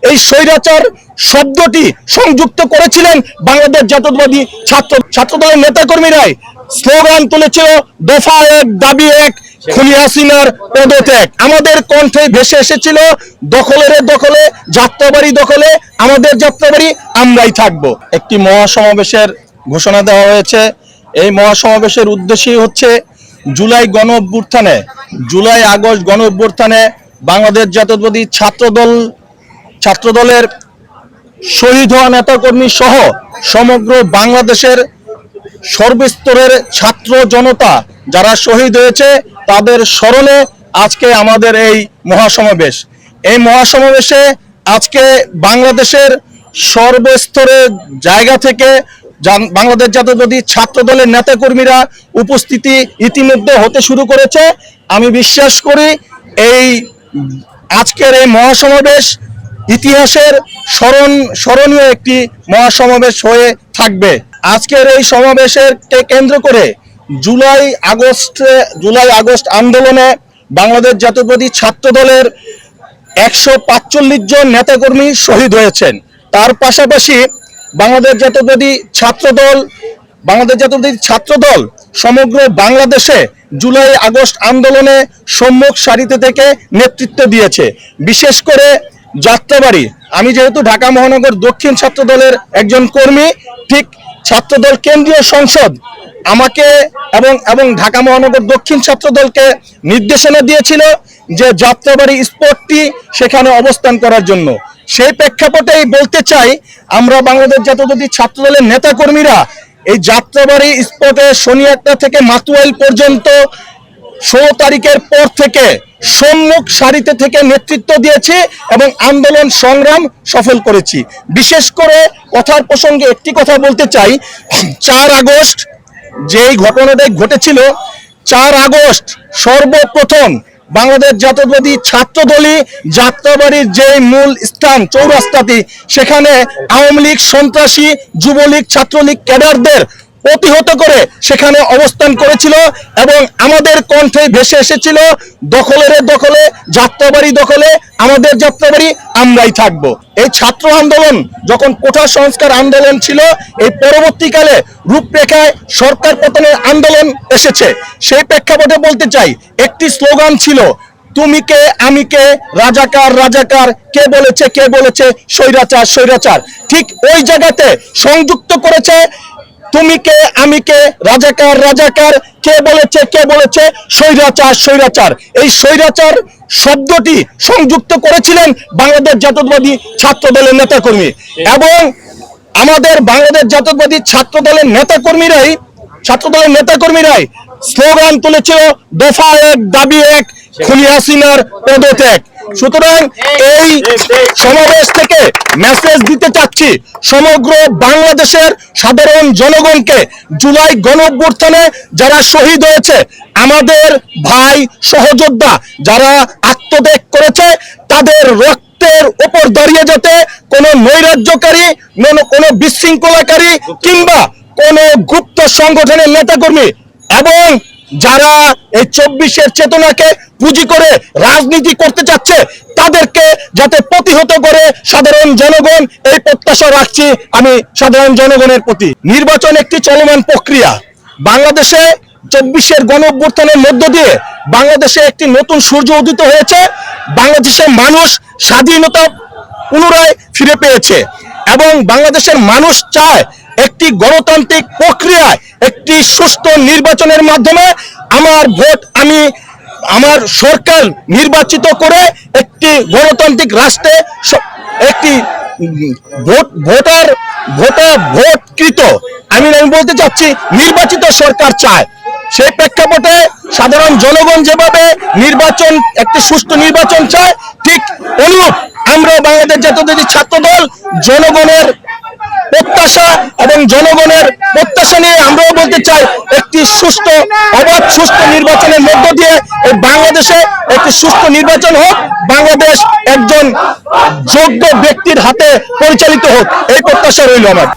এই স্বৈরাচার শব্দটি সংযুক্ত করেছিলেন বাংলাদেশ জাতীয়তাবাদী ছাত্রদলের নেতাকর্মীরাই। স্লোগান তুলেছিল দফা এক দাবি এক, খুনি হাসিনার পদত্যাগ। আমাদের কণ্ঠে ভেসে এসেছিল দখলের দখলে, যাত্রাবাড়ি দখলে, আমাদের যাত্রাবাড়ি আমরাই থাকবো। একটি মহাসমাবেশের ঘোষণা দেওয়া হয়েছে। এই মহাসমাবেশের উদ্দেশ্যই হচ্ছে জুলাই আগস্ট গণ অভ্যুত্থানে বাংলাদেশ জাতীয়তাবাদী ছাত্রদলের শহীদ হওয়া নেতাকর্মী সহ সমগ্র বাংলাদেশের সর্বস্তরের ছাত্র জনতা যারা শহীদ হয়েছে তাদের স্মরণে আজকে আমাদের এই মহাসমাবেশ। এই মহাসমাবেশে আজকে বাংলাদেশের সর্বস্তরের জায়গা থেকে বাংলাদেশ জাতীয়তাবাদী ছাত্রদলের নেতাকর্মীরা উপস্থিতি ইতিমধ্যে হতে শুরু করেছে। আমি বিশ্বাস করি আজকের এই মহাসমাবেশ ইতিহাসের স্মরণীয় একটি মহাসমাবেশ হয়ে থাকবে। আজকের এই সমাবেশকে কেন্দ্র করে জুলাই আগস্ট আন্দোলনে বাংলাদেশ জাতীয়তাবাদী ছাত্রদলের 145 জন নেতাকর্মী শহীদ হয়েছেন। তার পাশাপাশি বাংলাদেশ জাতীয়তাবাদী ছাত্রদল সমগ্র বাংলাদেশে জুলাই আগস্ট আন্দোলনে সম্মুখ সারিতে থেকে নেতৃত্ব দিয়েছে। বিশেষ করে যাত্রাবাড়ি, আমি যেহেতু ঢাকা মহানগর দক্ষিণ ছাত্রদলের একজন কর্মী, ঠিক ছাত্রদল কেন্দ্রীয় সংসদ আমাকে এবং ঢাকা মহানগর দক্ষিণ ছাত্রদলকে নির্দেশনা দিয়েছিল যে যাত্রাবাড়ি স্পটটি সেখানে অবস্থান করার জন্য। সেই প্রেক্ষাপটেই বলতে চাই, আমরা বাংলাদেশ জাতীয়তাবাদী ছাত্রদলের নেতাকর্মীরা এই যাত্রাবাড়ি স্পটে শনিয়ারটা থেকে মাতুয়াইল পর্যন্ত 16 তারিখের পর থেকে সম্মুখ সারিতে থেকে নেতৃত্ব দিয়েছি এবং আন্দোলন সংগ্রাম সফল করেছি। বিশেষ করে কথার প্রসঙ্গে একটি কথা বলতে চাই, 4 আগস্ট যেই ঘটনাটা ঘটেছিল, 4 আগস্ট সর্বপ্রথম বাংলাদেশ জাতীয়তাবাদী ছাত্রদলই যাত্রাবাড়ির যে মূল স্থান চৌরাস্তাটি, সেখানে আওয়ামী লীগ সন্ত্রাসী, যুবলীগ, ছাত্রলীগ ক্যাডারদের প্রতিহত করে সেখানে অবস্থান করেছিল এবং আমাদের কণ্ঠে ভেসে এসেছিল দখলের দখলে, যাত্রাবাড়ি দখলে, আমাদের যাত্রাবাড়ি আমরাই থাকবো। এই ছাত্র আন্দোলন যখন কোঠা সংস্কার আন্দোলন ছিল, এই পরবর্তীকালে রূপরেখায় সরকার পতনের আন্দোলন এসেছে। সেই প্রেক্ষাপটে বলতে চাই, একটি স্লোগান ছিল তুমি কে আমি কে, রাজাকার রাজাকার, কে বলেছে স্বৈরাচার স্বৈরাচার। ঠিক ওই জায়গাতে সংযুক্ত করেছে তুমি কে আমি কে, রাজাকার রাজাকার, কে বলেছে স্বৈরাচার স্বৈরাচার। এই স্বৈরাচার শব্দটি সংযুক্ত করেছিলেন বাংলাদেশ জাতীয়তাবাদী ছাত্রদলের নেতাকর্মী এবং আমাদের বাংলাদেশ জাতীয়তাবাদী ছাত্রদলের নেতাকর্মীরাই স্লোগান তুলেছিল দফা এক দাবি এক, খুনি হাসিনার পদত্যাগ। সুতরাং এই সমাবেশ থেকে মেসেজ দিতে চাচ্ছি সমগ্র বাংলাদেশের সাধারণ জনগণকে, জুলাই গণ অভ্যুত্থানে যারা শহীদ হয়েছে, আমাদের ভাই সহযোদ্ধা যারা আত্মত্যাগ করেছে, তাদের রক্তের উপর দাঁড়িয়ে যাতে কোনো নৈরাজ্যকারী, কোনো বিশৃঙ্খলাকারী কিংবা কোনো গুপ্ত সংগঠনের নেতাকর্মী এবং যারা এই 24-এর চেতনাকে পুঁজি করে রাজনীতি করতে চাচ্ছে, তাদেরকে যাতে প্রতিহত করে সাধারণ জনগণ, এই প্রত্যাশা রাখছি আমি সাধারণ জনগণের প্রতি। নির্বাচন একটি চলমান প্রক্রিয়া। বাংলাদেশে 24-এর গণ অভ্যুত্থানের মধ্য দিয়ে বাংলাদেশে একটি নতুন সূর্য উদিত হয়েছে। বাংলাদেশের মানুষ স্বাধীনতা পুনরায় ফিরে পেয়েছে এবং বাংলাদেশের মানুষ চায় একটি গণতান্ত্রিক প্রক্রিয়ায় একটি সুষ্ঠু নির্বাচনের মাধ্যমে আমার ভোট আমার সরকার নির্বাচিত করে একটি গণতান্ত্রিক রাষ্ট্রে একটি ভোটকৃত আমি বলতে চাচ্ছি নির্বাচিত সরকার চায়। সেই প্রেক্ষাপটে সাধারণ জনগণ যেভাবে একটি সুষ্ঠু নির্বাচন চায়, ঠিক অনুরূপ আমরা বাংলাদেশ জাতীয়তাবাদী ছাত্রদল জনগণের প্রত্যাশা এবং জনগণের প্রত্যাশা নিয়ে আমরাও বলতে চাই একটি অবাধ সুষ্ঠু নির্বাচনের মধ্য দিয়ে এই বাংলাদেশে একটি সুষ্ঠু নির্বাচন হোক, বাংলাদেশ একজন যোগ্য ব্যক্তির হাতে পরিচালিত হোক, এই প্রত্যাশা রইল আমার।